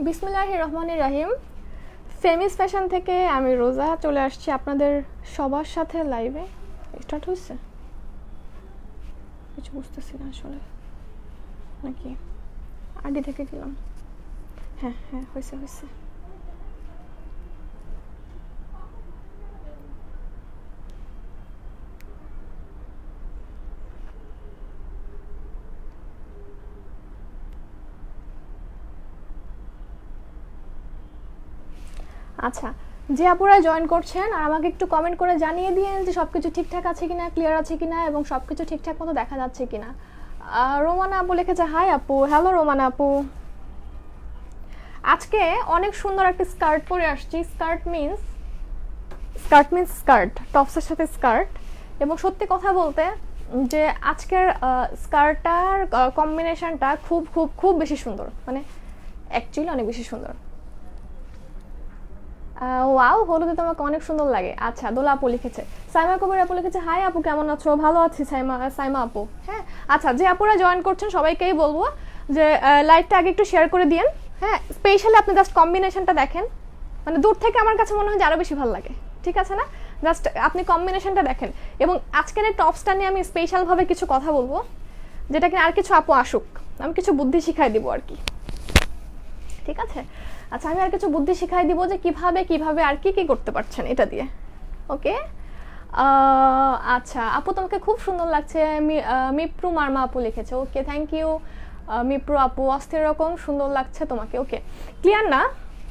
বিসমিল্লাহির রহমানির রহিম। ফেমিস ফ্যাশন থেকে আমি রোজা চলে আসছি আপনাদের সবার সাথে লাইভে। স্টার্ট হয়েছে? কিছু বুঝতেছি না আসলে, নাকি আগে থেকে দিলাম? হ্যাঁ হ্যাঁ, হয়েছে হয়েছে। আচ্ছা, যে আপুরা জয়েন করছেন আর আমাকে একটু কমেন্ট করে জানিয়ে দিয়েন যে সব কিছু ঠিকঠাক আছে কিনা, ক্লিয়ার আছে কিনা এবং সব কিছু ঠিকঠাক মতো দেখা যাচ্ছে কিনা। রোমানা আপু লিখেছে হাই আপু। হ্যালো রোমানা আপু। আজকে অনেক সুন্দর একটা স্কার্ট পরে আসছি। স্কার্ট মিন্স স্কার্ট, টপসের সাথে স্কার্ট। এবং সত্যি কথা বলতে যে আজকের স্কার্টটার কম্বিনেশনটা খুব খুব খুব বেশি সুন্দর, মানে অ্যাকচুয়ালি অনেক বেশি সুন্দর। ওয়াও, হলুদে তোমাকে অনেক সুন্দর লাগে। আচ্ছা, দোলা আপু লিখেছে। সাইমা কবির আপু লিখেছে হাই আপু, কেমন আছো? ভালো আছি সাইমা আপু। হ্যাঁ, আচ্ছা, যে আপুরা জয়েন করছেন সবাইকেই বলবো যে লাইভটা আগে একটু শেয়ার করে দিয়েন। হ্যাঁ, স্পেশালি আপনি জাস্ট কম্বিনেশনটা দেখেন, মানে দূর থেকে আমার কাছে মনে হয় যে আরও বেশি ভালো লাগে। ঠিক আছে না? জাস্ট আপনি কম্বিনেশনটা দেখেন। এবং আজকের এই টপসটা নিয়ে আমি স্পেশালভাবে কিছু কথা বলবো, যেটা কিনা আর কিছু আপু আসুক, আমি কিছু বুদ্ধি শিখাই দিব আর কি। ঠিক আছে? আচ্ছা, আমি আর কিছু বুদ্ধি শিখাই দিব যে কিভাবে আর কি করতে পারছেন এটা দিয়ে। ওকে, আচ্ছা আপু, তোমাকে খুব সুন্দর লাগছে। মিপ্রু মার্মা আপু লিখেছে। ওকে, থ্যাংক ইউ মিপ্রু আপু। অস্থির রকম সুন্দর লাগছে তোমাকে। ওকে, ক্লিয়ার না?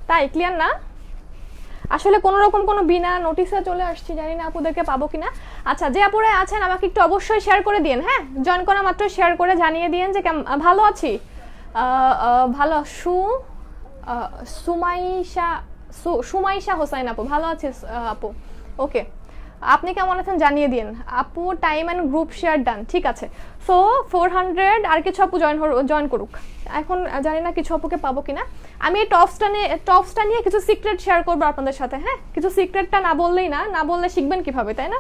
তাই ক্লিয়ার না? আসলে কোনো রকম কোনো বিনা নোটিসে চলে আসছি, জানি না আপুদেরকে পাবো কিনা। আচ্ছা, যে আপুরা আছেন আমাকে একটু অবশ্যই শেয়ার করে দিন। হ্যাঁ, জয়েন করা মাত্র শেয়ার করে জানিয়ে দিন যে ভালো আছি, ভালো। সুমাইশা হোসাইন আপু, ভালো আছি আপু। ওকে, আপনি কেমন আছেন জানিয়ে দিন আপু। Time and group share done, ঠিক আছে। সো 400 আর কিছু আপু জয়েন করুক। এখন জানি না কিছু আপুকে পাবো কিনা। আমি এই টপসটা নিয়ে কিছু সিক্রেট শেয়ার করবো আপনাদের সাথে। হ্যাঁ, কিছু সিক্রেটটা না বললে শিখবেন কিভাবে, তাই না?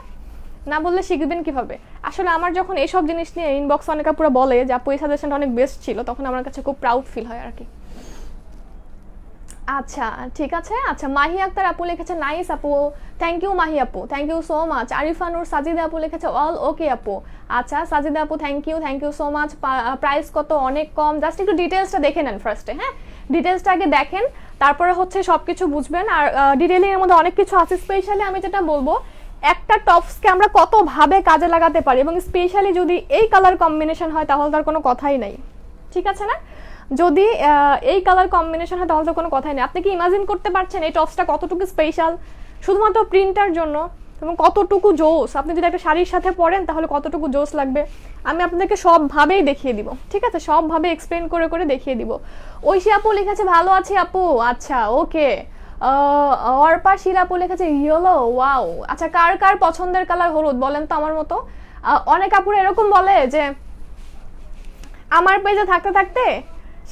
না বললে শিখবেন কিভাবে? আসলে আমার যখন এইসব জিনিস নিয়ে ইনবক্স অনেক আপুরা বলে যে আপু এই সাজেশনটা অনেক বেস্ট ছিল, তখন আমার কাছে খুব প্রাউড ফিল হয় আর কি। আচ্ছা, ঠিক আছে। আচ্ছা, মাহি আক্তার আপু লিখেছে নাইস আপু। থ্যাংক ইউ মাহি আপু, thank you so much. Arifanur Sajida আপু লিখেছে অল ওকে আপু। আচ্ছা সাজিদা আপু, thank you so much. Price কত? অনেক কম। জাস্ট একটু ডিটেলসটা দেখে নেন ফার্স্টে। হ্যাঁ, ডিটেলসটা আগে দেখেন, তারপরে হচ্ছে সব কিছু বুঝবেন। আর ডিটেলিং এর মধ্যে অনেক কিছু আছে। স্পেশালি আমি যেটা বলবো, একটা টপসকে আমরা কতভাবে কাজে লাগাতে পারি, এবং স্পেশালি যদি এই কালার কম্বিনেশন হয় তাহলে তার কোনো কথাই নাই। ঠিক আছে না? যদি এই কালার কম্বিনেশন হয় তাহলে তো কোনো কথাই নেই। আপনি কি ইমাজিন করতে পারছেন এই টপসটা কতটুকু স্পেশাল শুধুমাত্র প্রিন্টার জন্য, এবং কতটুকু জোস? আপনি যদি একটা শাড়ির সাথে পরেন তাহলে কতটুকু জোস লাগবে, আমি আপনাদেরকে সবভাবেই দেখিয়ে দিব। ঠিক আছে, সবভাবে এক্সপ্লেন করে করে দেখিয়ে দিব। ঐশী আপু লিখেছে ভালো আছি আপু। আচ্ছা, ওকে। অর্পা শিলা আপু লিখেছে ইয়েলো, ওয়াও। আচ্ছা, কার কার পছন্দের কালার হলুদ বলেন তো আমার মতো। অনেক আপুরা এরকম বলে যে আমার পেজে থাকতে থাকতে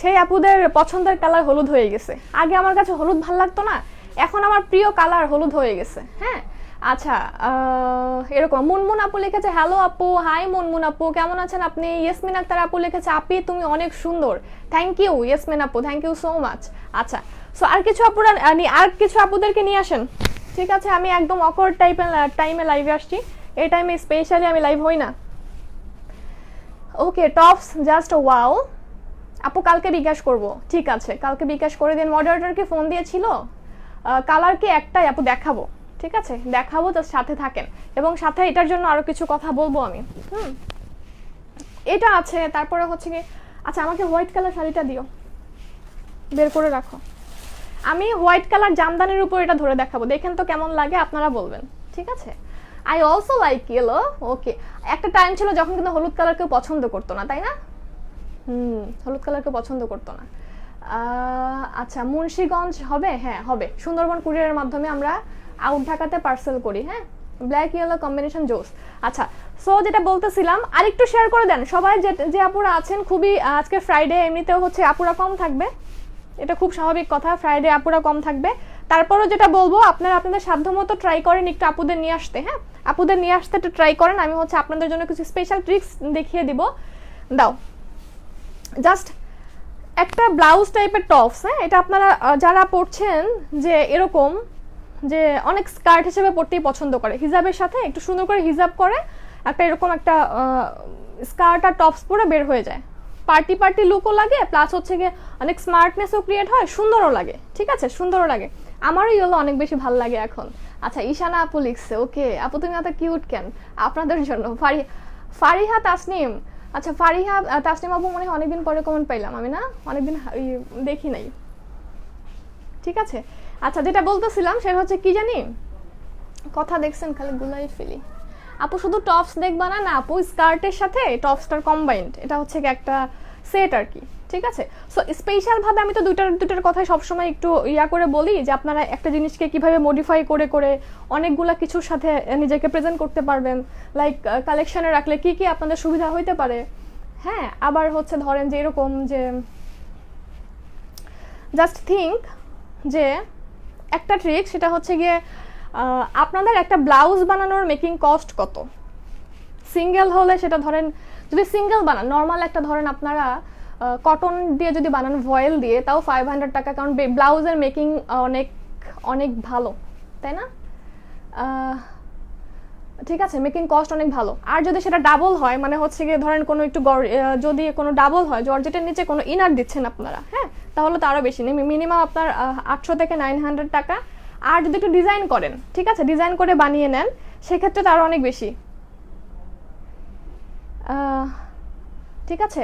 সেই আপুদের পছন্দের কালার হলুদ হয়ে গেছে। আগে আমার কাছে হলুদ ভাল লাগতো না, এখন আমার প্রিয় কালার হলুদ হয়ে গেছে। হ্যাঁ, আচ্ছা, এরকম। মুনমুন আপু লিখেছে হ্যালো আপু। হাই মুনমুন আপু, কেমন আছেন আপনি? ইয়াসমিন আক্তার আপু লিখেছে আপি তুমি অনেক সুন্দর। থ্যাংক ইউ ইয়াসমিন আপু, থ্যাংক ইউ সো মাচ। আচ্ছা, সো আর কিছু আপুদেরকে নিয়ে আসেন। ঠিক আছে, আমি একদম অকওয়ার্ড টাইমে লাইভে আসছি। এই টাইমে স্পেশালি আমি লাইভ হই না। ওকে, টপস জাস্ট ওয়াও আপু, কালকে বিকাশ করব। ঠিক আছে, কালকে বিকাশ করে দিন। মডারেটরকে ফোন দিয়েছিল, কালার কি একটাই আপু? দেখাবো, ঠিক আছে দেখাবো, জাস্ট সাথে থাকেন। এবং সাথে এটার জন্য আরো কিছু কথা বলবো আমি। এটা আছে, তারপরে হচ্ছে কি, আচ্ছা আমাকে হোয়াইট কালার শাড়িটা দিও, বের করে রাখো। আমি হোয়াইট কালার জামদানির উপর এটা ধরে দেখাবো, দেখেন তো কেমন লাগে, আপনারা বলবেন। ঠিক আছে, আই অলসো লাইক ইয়েলো। ওকে, একটা টাইম ছিল যখন কিন্তু হলুদ কালার কেউ পছন্দ করতো না, তাই না? হলুদ কালারকে পছন্দ করতো না। আচ্ছা, মুন্সিগঞ্জ হবে? হ্যাঁ হবে, সুন্দরবন কুরিয়ারের মাধ্যমে আমরা আউট ঢাকাতে পার্সেল করি। হ্যাঁ, ব্ল্যাক ইয়েলো কম্বিনেশন জোস। আচ্ছা, সো যেটা বলতেছিলাম, আরেকটু শেয়ার করে দেন সবাই। যে আপুরা আছেন, খুবই আজকে ফ্রাইডে, এমনিতেও হচ্ছে আপুরা কম থাকবে, এটা খুব স্বাভাবিক কথা, ফ্রাইডে আপুরা কম থাকবে। তারপরও যেটা বলবো, আপনারা আপনাদের সাধ্যমতো ট্রাই করেন একটু আপুদের নিয়ে আসতে। হ্যাঁ, আপুদের নিয়ে আসতে একটু ট্রাই করেন। আমি হচ্ছে আপনাদের জন্য কিছু স্পেশাল ট্রিক্স দেখিয়ে দিব। দাও, জাস্ট একটা ব্লাউজ টাইপের টপস, হ্যাঁ, এটা আপনারা যারা পরছেন যে এরকম যে অনেক স্কার্ট হিসেবে পরতেই পছন্দ করে, হিজাবের সাথে একটু সুন্দর করে হিজাব করে একটা এরকম একটা স্কার্ট আর টপস পরে বের হয়ে যায়, পার্টি পার্টি লুকও লাগে, প্লাস হচ্ছে গিয়ে অনেক স্মার্টনেসও ক্রিয়েট হয়, সুন্দরও লাগে। ঠিক আছে, সুন্দরও লাগে, আমারও এগুলো অনেক বেশি ভালো লাগে এখন। আচ্ছা, ঈশানা আপু লিখছে, ওকে আপু তুমি এত কিউট কেন, আপনাদের জন্য। ফারিহা তাসনিম, আচ্ছা ফারিহা তাসনিম আপু মনে হয় অনেকদিন পরে কমেন্ট পাইলাম আমি, না অনেকদিন দেখি নাই। ঠিক আছে, আচ্ছা যেটা বলতেছিলাম সেটা হচ্ছে কি জানি, কথা দেখছেন খালি গুলাই ফেলি। আপু শুধু টপস দেখবা না, না আপু স্কার্টের সাথে টপসটার কম্বাইন্ড, এটা হচ্ছে একটা সেট আর কি। ঠিক আছে, সো স্পেশাল ভাবে আমি তো দুটার কথাই সবসময় একটু ইয়া করে বলি যে আপনারা একটা জিনিসকে কিভাবে মডিফাই করে করে অনেকগুলা কিছুর সাথে নিজেকে প্রেজেন্ট করতে পারবেন, লাইক কালেকশনে রাখলে কি কি আপনাদের সুবিধা হইতে পারে। হ্যাঁ, আবার হচ্ছে ধরেন যে এরকম যে জাস্ট থিঙ্ক যে একটা ট্রিক, সেটা হচ্ছে গিয়ে আপনাদের একটা ব্লাউজ বানানোর মেকিং কস্ট কত, সিঙ্গেল হলে সেটা ধরেন যদি সিঙ্গেল বানান নর্মাল একটা ধরেন আপনারা কটন দিয়ে যদি বানান ভয়েল দিয়ে, তাও 500 টাকা, কারণ ব্লাউজের মেকিং অনেক অনেক ভালো, তাই না? ঠিক আছে, মেকিং কস্ট অনেক ভালো। আর যদি সেটা ডাবল হয়, মানে হচ্ছে গিয়ে ধরেন কোনো একটু যদি কোনো ডাবল হয়, জর্জেটের নিচে কোনো ইনার দিচ্ছেন আপনারা, হ্যাঁ, তাহলে তো আরও বেশি নেই, মিনিমাম আপনার 800 থেকে 900 টাকা। আর যদি একটু ডিজাইন করেন, ঠিক আছে, ডিজাইন করে বানিয়ে নেন, সেক্ষেত্রে তো আরও অনেক বেশি। ঠিক আছে,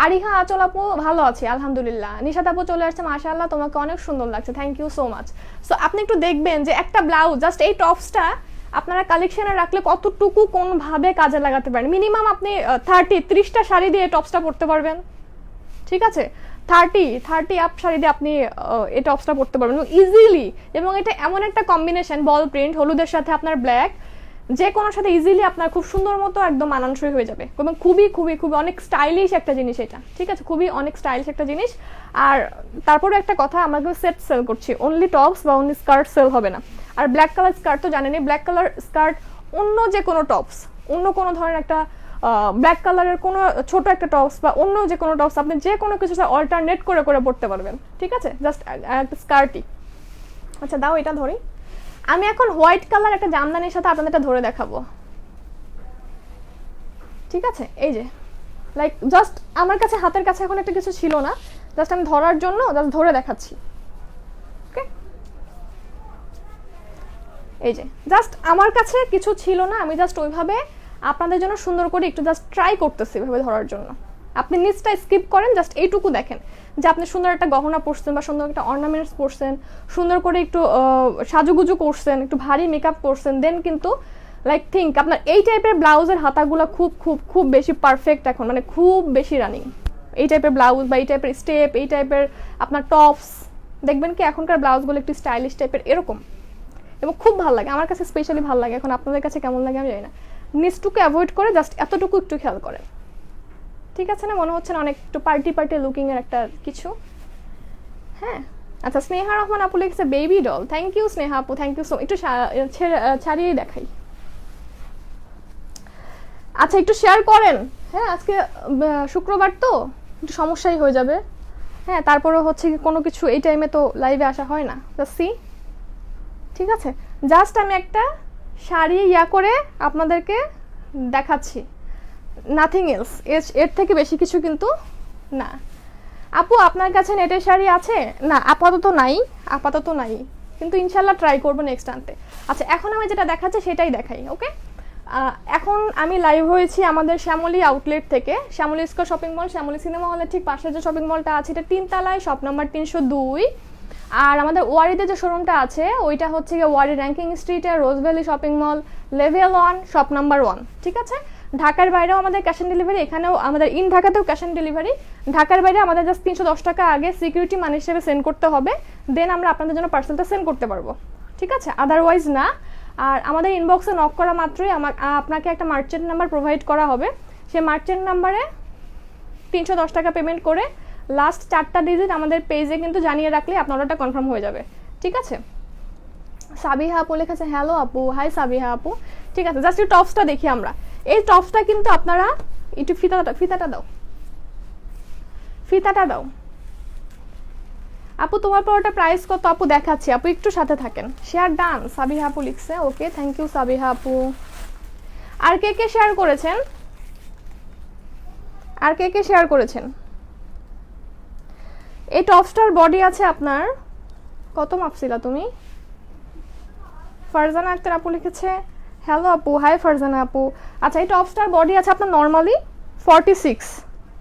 আরিহা আঁচল আপু ভালো আছি আলহামদুলিল্লাহ। নিশাত আপু চলে আসছে, মাশাআল্লাহ তোমাকে অনেক সুন্দর লাগছে, thank you so much. So আপনি একটু দেখবেন যে একটা ব্লাউজ জাস্ট এই টপসটা আপনারা কালেকশনে রাখলে কতটুকু কোনভাবে কাজে লাগাতে পারেন। মিনিমাম আপনি 30টা শাড়ি দিয়ে টপসটা পরতে পারবেন। ঠিক আছে, 30 আপ শাড়ি দিয়ে আপনি এই টপসটা পরতে পারবেন ইজিলি। এবং এটা এমন একটা কম্বিনেশন, বল প্রিন্ট, হলুদের সাথে আপনার ব্ল্যাক, যে কোনোর সাথে ইজিলি আপনার খুব সুন্দর মতো একদম মানানসই হয়ে যাবে, এবং খুবই খুবই খুবই অনেক স্টাইলিশ একটা জিনিস এটা। ঠিক আছে, খুবই অনেক স্টাইলিশ একটা জিনিস। আর তারপরে একটা কথা, আমরা কিন্তু সেট সেল করছি, অনলি টপস বা অনলি স্কার্ট সেল হবে না। আর ব্ল্যাক কালার স্কার্ট তো জানেনই, ব্ল্যাক কালার স্কার্ট অন্য যে কোনো টপস, অন্য কোনো ধরনের একটা ব্ল্যাক কালারের কোনো ছোট একটা টপস বা অন্য যে কোনো টপস আপনি যে কোনো কিছু অল্টারনেট করে করে পড়তে পারবেন। ঠিক আছে, জাস্ট একটা স্কার্টই। আচ্ছা দাও এটা ধরি, আমি এখন হোয়াইট কালার একটা জামদানির সাথে আপনাদেরটা ধরে দেখাবো। ঠিক আছে, এই যে লাইক জাস্ট আমার কাছে হাতের কাছে এখন একটা কিছু ছিল না, জাস্ট আমি ধরার জন্য জাস্ট ধরে দেখাচ্ছি। ওকে, এই যে জাস্ট আমার কাছে কিছু ছিল না, আমি জাস্ট ওইভাবে আপনাদের জন্য সুন্দর করে একটু জাস্ট ট্রাই করতেছি এভাবে ধরার জন্য। আপনি নিচটা স্কিপ করেন, জাস্ট এইটুকু দেখেন যে আপনি সুন্দর একটা গহনা পরছেন বা সুন্দর একটা অর্নামেন্টস পরছেন, সুন্দর করে একটু সাজুগুজু করছেন, একটু ভারী মেকআপ করছেন, দেন কিন্তু লাইক থিঙ্ক আপনার এই টাইপের ব্লাউজের হাতাগুলো খুব খুব খুব বেশি পারফেক্ট এখন, মানে খুব বেশি রানিং। এই টাইপের ব্লাউজ বা এই টাইপের স্টেপ, এই টাইপের আপনার টপস, দেখবেন কি এখনকার ব্লাউজগুলো একটু স্টাইলিশ টাইপের এরকম, এবং খুব ভালো লাগে আমার কাছে, স্পেশালি ভালো লাগে। এখন আপনাদের কাছে কেমন লাগে আমি জানি না। নিচটুকু অ্যাভয়েড করে জাস্ট এতটুকু একটু খেয়াল করেন, ঠিক আছে না? মনে হচ্ছে না অনেক একটু পার্টি পার্টি লুকিং এর একটা কিছু? হ্যাঁ, আচ্ছা স্নেহা রহমান আপু লিখছে baby doll, thank you Sneha আপু, থ্যাংক ইউ সো। একটু ছাড়িয়ে দেখাই। আচ্ছা একটু শেয়ার করেন, হ্যাঁ আজকে শুক্রবার তো একটু সমস্যাই হয়ে যাবে। হ্যাঁ, তারপরে হচ্ছে কোনো কিছু এই টাইমে তো লাইভে আসা হয় না, সি। ঠিক আছে, জাস্ট আমি একটা শাড়ি ইয়া করে আপনাদেরকে দেখাচ্ছি, নাথিং এলস, এর থেকে বেশি কিছু কিন্তু না। আপু আপনার কাছে নেটের শাড়ি আছে? না আপাতত নাই, কিন্তু ইনশাল্লাহ ট্রাই করবো নেক্সট আনতে। আচ্ছা এখন আমি যেটা দেখাচ্ছি সেটাই দেখাই। ওকে, এখন আমি লাইভ হয়েছি আমাদের শ্যামলী আউটলেট থেকে, Shyamoli square shopping mall, Shyamoli cinema হলের ঠিক পাশে যে শপিং মলটা আছে এটা 3 তলায়, শপ নাম্বার 302। আর আমাদের ওয়ারিতে যে শোরুমটা আছে ওইটা হচ্ছে গিয়ে ওয়ারি র্যাঙ্কিং স্ট্রিটে Rose Valley shopping mall, level 1, shop number 1। ঠিক আছে, ঢাকার বাইরেও আমাদের ক্যাশ অন ডেলিভারি, এখানেও আমাদের ইন ঢাকাতেও ক্যাশ অন ডেলিভারি। ঢাকার বাইরে আমাদের জাস্ট 310 টাকা আগে সিকিউরিটি মানি হিসেবে সেন্ড করতে হবে, দেন আমরা আপনাদের জন্য পার্সেলটা সেন্ড করতে পারবো। ঠিক আছে, আদারওয়াইজ না। আর আমাদের ইনবক্সে নক করা মাত্রই আপনাকে একটা মার্চেন্ট নাম্বার প্রোভাইড করা হবে, সেই মার্চেন্ট নাম্বারে 310 টাকা পেমেন্ট করে লাস্ট 4টা ডিজিট আমাদের পেজে কিন্তু জানিয়ে রাখলে আপনার অর্ডারটা কনফার্ম হয়ে যাবে। ঠিক আছে, সাবিহা আপু লিখেছে হ্যালো আপু, হাই সাবিহা আপু। ঠিক আছে, জাস্ট এই টপসটা দেখি আমরা। এই টপসটা কিন্তু আপনারা একটু ফিতাটা দাও, আপু তোমার পরোটা প্রাইস কত আপু দেখাচ্ছি, আপু একটু সাথে থাকেন। শেয়ার ডান, সাবিহা আপু লিখছে, ওকে থ্যাংক ইউ সাবিহা আপু। আর কে কে শেয়ার করেছেন, আর কে কে শেয়ার করেছেন? এই টপস্টার বডি আছে আপনার, কত মাপছিলা তুমি? ফারজানা আক্তার আপু লিখেছে হ্যালো আপু, হাই ফারজানা আপু। আচ্ছা এই টপস্টার বডি আছে আপনার নর্মালি 46,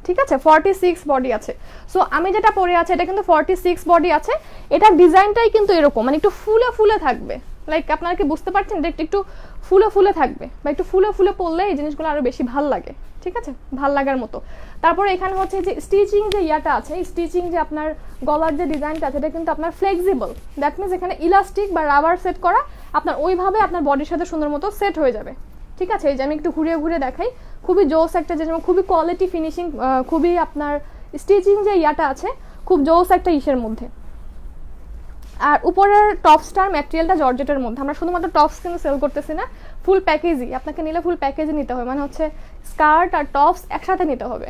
ঠিক আছে 46 বডি আছে। সো আমি যেটা পরে আছে এটা কিন্তু 46 বডি আছে। এটার ডিজাইনটাই কিন্তু এরকম, মানে একটু ফুলে ফুলে থাকবে, লাইক আপনারা কি বুঝতে পারছেন, এটা একটু ফুলে ফুলে থাকবে বা একটু ফুলে ফুলে পরলে এই জিনিসগুলো আরো বেশি ভাল লাগে, ঠিক আছে ভাল লাগার মতো। তারপরে এখানে হচ্ছে যে স্টিচিং যে ইয়াটা আছে, স্টিচিং যে আপনার গলার যে ডিজাইনটা আছে এটা কিন্তু আপনার ফ্লেক্সিবল, দ্যাট মিনস এখানে ইলাস্টিক বা রাবার সেট করা, আপনার ওইভাবে আপনার বডির সাথে সুন্দর মতো সেট হয়ে যাবে, ঠিক আছে। এই যে আমি একটু ঘুরিয়ে ঘুরিয়ে দেখাই, খুবই জোস একটা, যেমন খুবই কোয়ালিটি ফিনিশিং, খুবই আপনার স্টিচিং যে ইয়াটা আছে খুব জোস একটা ইসের মধ্যে। আর উপরের টপসটার ম্যাটেরিয়ালটা জর্জেটের মধ্যে, আমরা শুধুমাত্র টপস কিন্তু সেল করতেছি না, ফুল প্যাকেজই আপনাকে নিলে ফুল প্যাকেজই নিতে হবে, মানে হচ্ছে স্কার্ট আর টপস একসাথে নিতে হবে।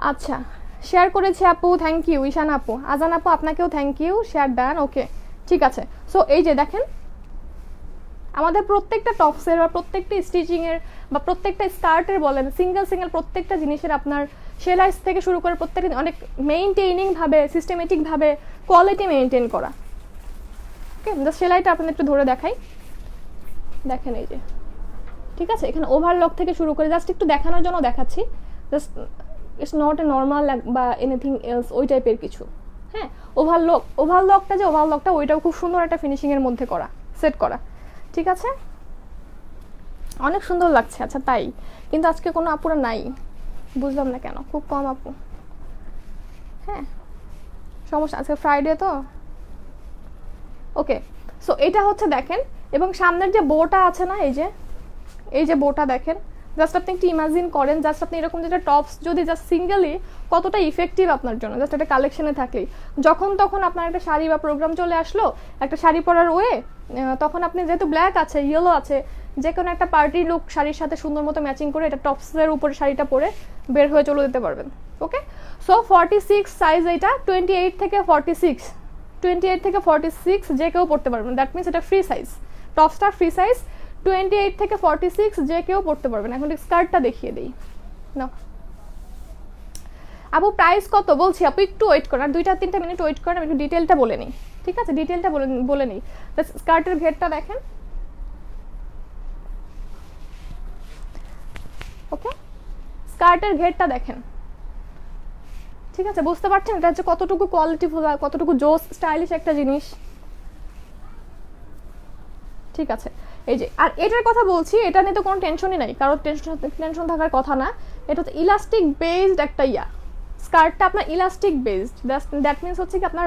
আচ্ছা শেয়ার করেছি আপু, থ্যাংক ইউ ঈশান আপু। আজান আপু আপনাকেও থ্যাংক ইউ, শেয়ার ডান, ওকে ঠিক আছে। সো এই যে দেখেন আমাদের প্রত্যেকটা টপসের বা প্রত্যেকটা স্টিচিংয়ের বা প্রত্যেকটা স্কার্টের বলেন, সিঙ্গেল সিঙ্গেল প্রত্যেকটা জিনিসের আপনার সেলাই থেকে শুরু করে প্রত্যেকটা অনেক মেইনটেইনিংভাবে সিস্টেমেটিকভাবে কোয়ালিটি মেনটেন করা। ওকে জাস্ট সেলাইটা আপনাদের একটু ধরে দেখাই, দেখেন এই যে ঠিক আছে, এখানে ওভারলক থেকে শুরু করে জাস্ট একটু দেখানোর জন্য দেখাচ্ছি, just it's not a normal বা এনিথিং এলস ওই টাইপের কিছু। হ্যাঁ ওভারলকটা যে ওভারলকটা ওইটাও খুব সুন্দর একটা ফিনিশিংয়ের মধ্যে করা, সেট করা, ঠিক আছে অনেক সুন্দর লাগছে। আচ্ছা তাই, কিন্তু আজকে কোনো আপুরা নাই, বুঝলাম না কেন, খুব কম আপু। হ্যাঁ সমস্যা, আজকে ফ্রাইডে তো। ওকে সো এটা হচ্ছে দেখেন, এবং সামনের যে বোটা আছে না, এই যে বোটা দেখেন, জাস্ট আপনি একটু ইমাজিন করেন, জাস্ট আপনি এরকম যেটা টপস যদি জাস্ট সিঙ্গেলি কতটা ইফেক্টিভ আপনার জন্য, জাস্ট একটা কালেকশনে থাকলেই, যখন তখন আপনার একটা শাড়ি বা প্রোগ্রাম চলে আসলো, একটা শাড়ি পরার ওয়ে, তখন আপনি যেহেতু ব্ল্যাক আছে ইয়েলো আছে, যে কোনো একটা পার্টি লুক শাড়ির সাথে সুন্দর মতো ম্যাচিং করে এটা টপসের উপরে শাড়িটা পরে বের হয়ে চলে যেতে পারবেন। ওকে সো 46 সাইজ, এটা 28 থেকে 46 যে কেউ পড়তে পারবেন, দ্যাট মিনস এটা ফ্রি সাইজ, টপসটা ফ্রি সাইজ 28 থেকে 46 যে কেউ পড়তে পারবেন। এখন স্কার্টটা দেখিয়ে দিই না আপু, প্রাইস কত বলছি আপু, একটু ওয়েট করেন, আর 2-3 মিনিট ওয়েট করেন, আমি একটু ডিটেলটা বলে নিই, ঠিক আছে ডিটেলটা বলে নিই। স্কার্টের ঘেরটা দেখেন, ওকে স্কার্টের ঘেরটা দেখেন, ঠিক আছে বুঝতে পারছেন এটা হচ্ছে কতটুকু কোয়ালিটিফুল আর কতটুকু জোস স্টাইলিশ একটা জিনিস, ঠিক আছে। এই যে আর এটার কথা বলছি, এটা নিয়ে তো কোনো টেনশনই নাই, কারোর টেনশন থাকার কথা না, এটা তো ইলাস্টিক বেসড একটা স্কার্টটা আপনার ইলাস্টিক বেসড, দ্যাট মিনস হচ্ছে কি আপনার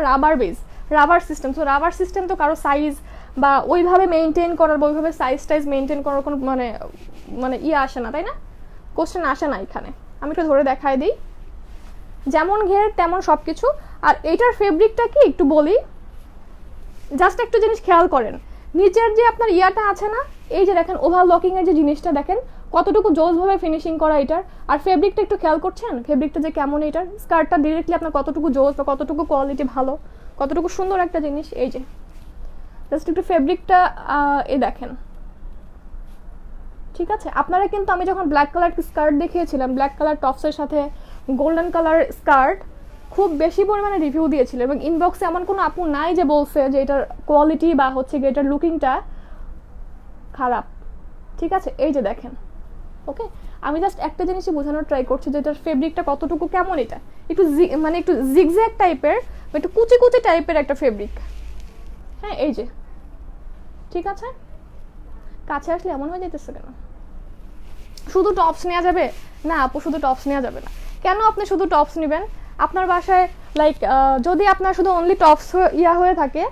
rubber system. So rubber system তো কারো সাইজ বা ওইভাবে মেনটেন করার বা ওইভাবে সাইজ টাইজ মেনটেন করার কোনো মানে আসে না, তাই না, কোশ্চেন আসে না এখানে। আমি একটু ধরে দেখাই দিই, যেমন ঘের তেমন সব কিছু। আর এইটার ফেব্রিকটা কি একটু বলি, জাস্ট একটু জিনিস খেয়াল করেন, নিচের যে আপনার ইয়াটা আছে না, এই যে দেখেন ওভারলকিং এর যে জিনিসটা দেখেন কতটুকু জোসভাবে ফিনিশিং করা এটার, আর ফেব্রিকটা একটু খেয়াল করছেন, ফেব্রিকটা যে কেমন, এটার স্কার্টটা ডিরেক্টলি আপনার কতটুকু জোস বা কতটুকু কোয়ালিটি ভালো, কতটুকু সুন্দর একটা জিনিস। এই যে জাস্ট একটু ফেব্রিকটা এই দেখেন, ঠিক আছে। আপনারা কিন্তু আমি যখন ব্ল্যাক কালার স্কার্ট দেখিয়েছিলাম, ব্ল্যাক কালার টপসের সাথে গোল্ডেন কালার স্কার্ট, খুব বেশি পরিমাণে রিভিউ দিয়েছিল, এবং ইনবক্সে এমন কোনো আপু নাই যে বলছে যে এটার কোয়ালিটি বা হচ্ছে গিয়ে এটার লুকিংটা খারাপ, ঠিক আছে। এই যে দেখেন, ওকে আমি জাস্ট একটা জিনিসই বোঝানোর ট্রাই করছি যে এটার ফেব্রিকটা কতটুকু কেমন, এটা একটু মানে একটু জিগজ্যাগ টাইপের, একটু কুচি কুচি টাইপের একটা ফেব্রিক। হ্যাঁ এই যে ঠিক আছে, কাছে আসলে এমন হয়ে যেতেছে কেন? শুধু টপস নেওয়া যাবে না আপু, শুধু টপস নেওয়া যাবে না। কেন আপনি শুধু টপস নেবেন? আপনার বাসায় লাইক যদি আপনার শুধু অনলি টপস হয়ে থাকে,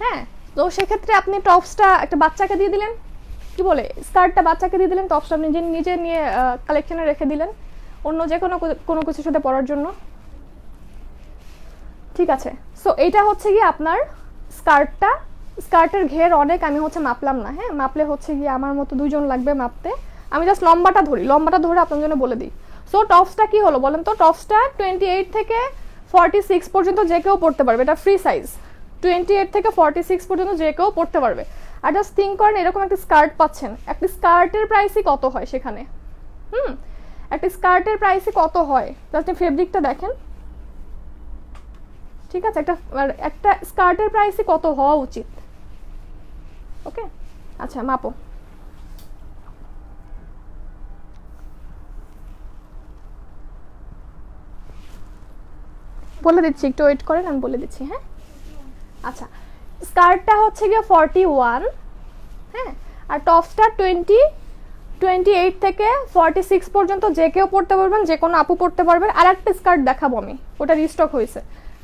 হ্যাঁ তো সেক্ষেত্রে আপনি টপসটা একটা বাচ্চাকে দিয়ে দিলেন, কি বলে স্কার্টটা বাচ্চাকে দিয়ে দিলেন, টপসটা নিজে নিয়ে কালেকশনে রেখে দিলেন অন্য যে কোনো কিছুর সাথে পরার জন্য, ঠিক আছে। সো এইটা হচ্ছে গিয়ে আপনার স্কার্টের ঘের অনেক, আমি হচ্ছে মাপলাম না, হ্যাঁ মাপলে হচ্ছে গিয়ে আমার মতো 2 জন লাগবে মাপতে, আমি জাস্ট লম্বাটা ধরে আপনার জন্য বলে দিই। সো টপসটা কি হলো বলেন তো, টপসটা 28 থেকে 46 পর্যন্ত যে কেউ পড়তে পারবে, এটা ফ্রি সাইজ। 28 থেকে 46 পর্যন্ত যে কেউ পড়তে পারবে। আর জাস্ট থিঙ্ক করেন এরকম একটা স্কার্ট পাচ্ছেন, একটা স্কার্টের প্রাইসই কত হয় সেখানে, একটা স্কার্টের প্রাইসই কত হয়, জাস্ট ফেব্রিকটা দেখেন, ঠিক আছে, একটা স্কার্টের প্রাইসই কত হওয়া উচিত। ওকে, আচ্ছা মাপো। বলে দিচ্ছি, একটু ওয়েট করেন, আমি বলে দিচ্ছি। হ্যাঁ, আচ্ছা, স্কার্টটা হচ্ছে গিয়ে 41, হ্যাঁ, আর টপসটা 28 থেকে 46 পর্যন্ত যে কেউ পড়তে পারবেন, যে কোনো আপু পড়তে পারবেন। আর একটা স্কার্ট দেখাবো আমি, ওটা রিস্টক হয়েছে,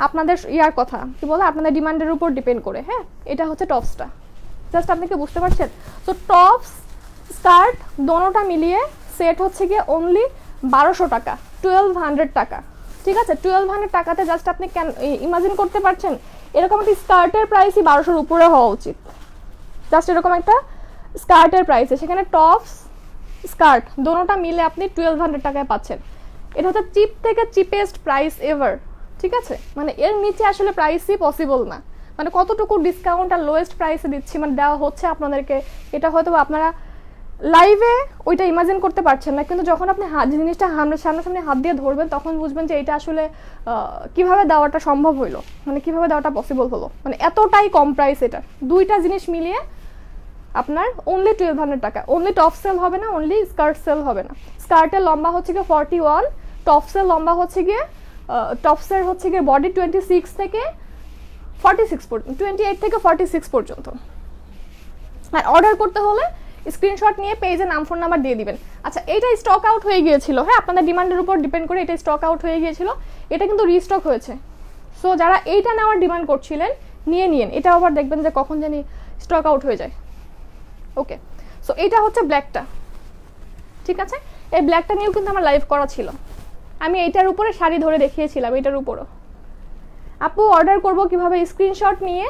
আপনাদের ইয়ার কথা কি বলে, আপনাদের ডিমান্ডের উপর ডিপেন্ড করে। হ্যাঁ, এটা হচ্ছে টপসটা, জাস্ট আপনি কি বুঝতে পারছেন? তো টপস স্কার্ট দোনোটা মিলিয়ে সেট হচ্ছে গিয়ে অনলি 1200 টাকা, 1200 টাকা, ঠিক আছে। 1200 টাকাতে জাস্ট আপনি ইমাজিন করতে পারছেন এরকম একটা স্কার্টের প্রাইসই 1200-র উপরে হওয়া উচিত, জাস্ট এরকম একটা স্কার্টের প্রাইসে, সেখানে টপস স্কার্ট দোনোটা মিলে আপনি 1200 টাকায় পাচ্ছেন। এটা হচ্ছে চিপ থেকে চিপেস্ট প্রাইস এভার, ঠিক আছে, মানে এর নিচে আসলে প্রাইসই পসিবল না। মানে কতটুকু ডিসকাউন্ট আর লোয়েস্ট প্রাইসে দিচ্ছি, মানে দেওয়া হচ্ছে আপনাদেরকে, এটা হয়তো আপনারা লাইভে ওইটা ইমাজিন করতে পারছেন না, কিন্তু যখন আপনি জিনিসটা সামনাসামনি হাত দিয়ে ধরবেন তখন বুঝবেন যে এটা আসলে কিভাবে দেওয়াটা সম্ভব হইলো, মানে কিভাবে দেওয়াটা পসিবল হলো, মানে এতটাই কম প্রাইস এটা। দুইটা জিনিস মিলিয়ে আপনার অনলি 1200 টাকা। অনলি টপ সেল হবে না, অনলি স্কার্ট সেল হবে না। স্কার্টের লম্বা হচ্ছে গিয়ে 41, টপসের লম্বা হচ্ছে গিয়ে টপসের হচ্ছে গিয়ে বডি 26 থেকে 46 পর্যন্ত, 28 থেকে 46 পর্যন্ত। আর অর্ডার করতে হলে স্ক্রিনশট নিয়ে পেজে নাম ফোন নাম্বার দিয়ে দিবেন। আচ্ছা, এটা স্টক আউট হয়ে গিয়েছিল, হ্যাঁ, আপনাদের ডিমান্ডের উপর ডিপেন্ড করে এটা স্টক আউট হয়ে গিয়েছিল, এটা কিন্তু রিস্টক হয়েছে। সো যারা এইটা নেওয়ার ডিমান্ড করছিলেন নিয়ে নিন, এটা আবার দেখবেন যে কখন জানি স্টক আউট হয়ে যায়। ওকে, সো এটা হচ্ছে ব্ল্যাকটা, ঠিক আছে। এই ব্ল্যাকটা নিয়েও কিন্তু আমার লাইভ করা ছিল, আমি এইটার উপরে শাড়ি ধরে দেখিয়েছিলাম, এটার উপরও। আপু অর্ডার করব কিভাবে? স্ক্রিনশট নিয়ে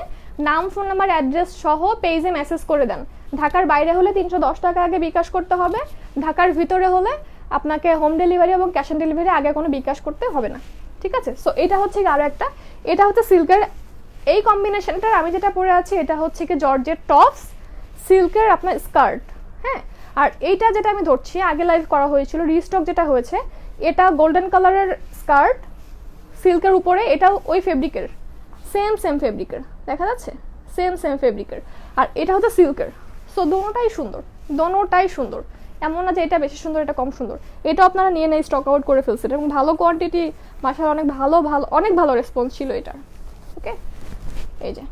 নাম ফোন নাম্বার অ্যাড্রেস সহ পেজে মেসেজ করে দেন। ঢাকার বাইরে হলে 310 টাকা আগে বিকাশ করতে হবে, ঢাকার ভিতরে হলে আপনাকে হোম ডেলিভারি এবং ক্যাশ অন ডেলিভারি আগে কোনো বিকাশ করতে হবে না, ঠিক আছে। সো এটা হচ্ছে আরও একটা, এটা হচ্ছে সিল্কের এই কম্বিনেশনটার আমি যেটা পরে আছি, এটা হচ্ছে কি জর্জেট টপস, সিল্কের আপনার স্কার্ট, হ্যাঁ। আর এইটা যেটা আমি ধরছি আগে লাইভ করা হয়েছিল, রিস্টক যেটা হয়েছে, এটা গোল্ডেন কালারের স্কার্ট সিল্কের উপরে, এটাও ওই ফেব্রিকের, সেম ফেব্রিকের, দেখা যাচ্ছে, সেম ফেব্রিকের। আর এটা হচ্ছে সিল্কের। সো দোনোটাই সুন্দর, দোনোটাই সুন্দর, এমন না যে এটা বেশি সুন্দর এটা কম সুন্দর। এটা আপনারা নিয়ে নেই, স্টক আউট করে ফেলছেন এবং ভালো কোয়ান্টিটি, মাশাআল্লাহ অনেক ভালো রেসপন্স ছিল এটার। ওকে, এই যে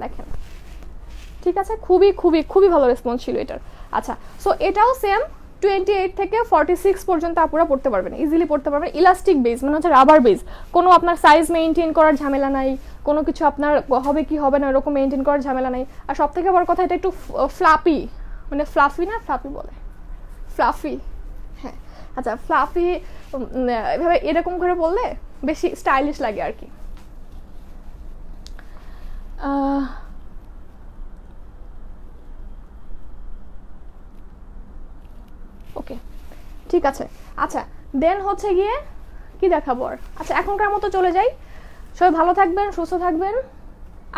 দেখেন, ঠিক আছে, খুবই ভালো রেসপন্স ছিল এটার। আচ্ছা, সো এটাও সেম 28 থেকে 46 পর্যন্ত আপুরা পড়তে পারবেন, ইজিলি পড়তে পারবেন। ইলাস্টিক বেস মানে হচ্ছে রাবার বেস, কোনো আপনার সাইজ মেনটেন করার ঝামেলা নাই, কোনো কিছু আপনার হবে কি হবে না এরকম মেনটেন করার ঝামেলা নাই। আর সব থেকে বড় কথা, এটা একটু ফ্লাফি, মানে ফ্লাফি না ফ্লাফি বলে, ফ্লাফি, হ্যাঁ, আচ্ছা ফ্লাফি, এভাবে এরকম করে বললে বেশি স্টাইলিশ লাগে আর কি। ওকে, ঠিক আছে। আচ্ছা, দেন হচ্ছে গিয়ে কি দেখাবো আর? আচ্ছা, এখনকার মতো চলে যাই। সবাই ভালো থাকবেন, সুস্থ থাকবেন।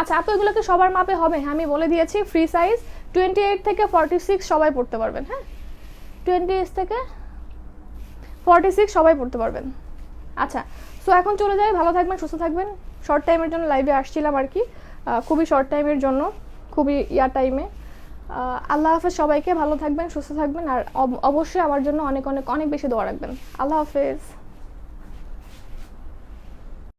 আচ্ছা আপু, এগুলোকে সবার মাপে হবে? হ্যাঁ, আমি বলে দিয়েছি, ফ্রি সাইজ 28 থেকে 46 সবাই পড়তে পারবেন। হ্যাঁ, 28 থেকে 46 সবাই পড়তে পারবেন। আচ্ছা, সো এখন চলে যাই, ভালো থাকবেন, সুস্থ থাকবেন। শর্ট টাইমের জন্য লাইভে আসছিলাম আর কি, খুবই শর্ট টাইমের জন্য, খুবই টাইমে। আল্লাহ হাফেজ সবাইকে, ভালো থাকবেন, সুস্থ থাকবেন, আর অবশ্যই আমার জন্য অনেক বেশি দোয়া রাখবেন। আল্লাহ হাফেজ।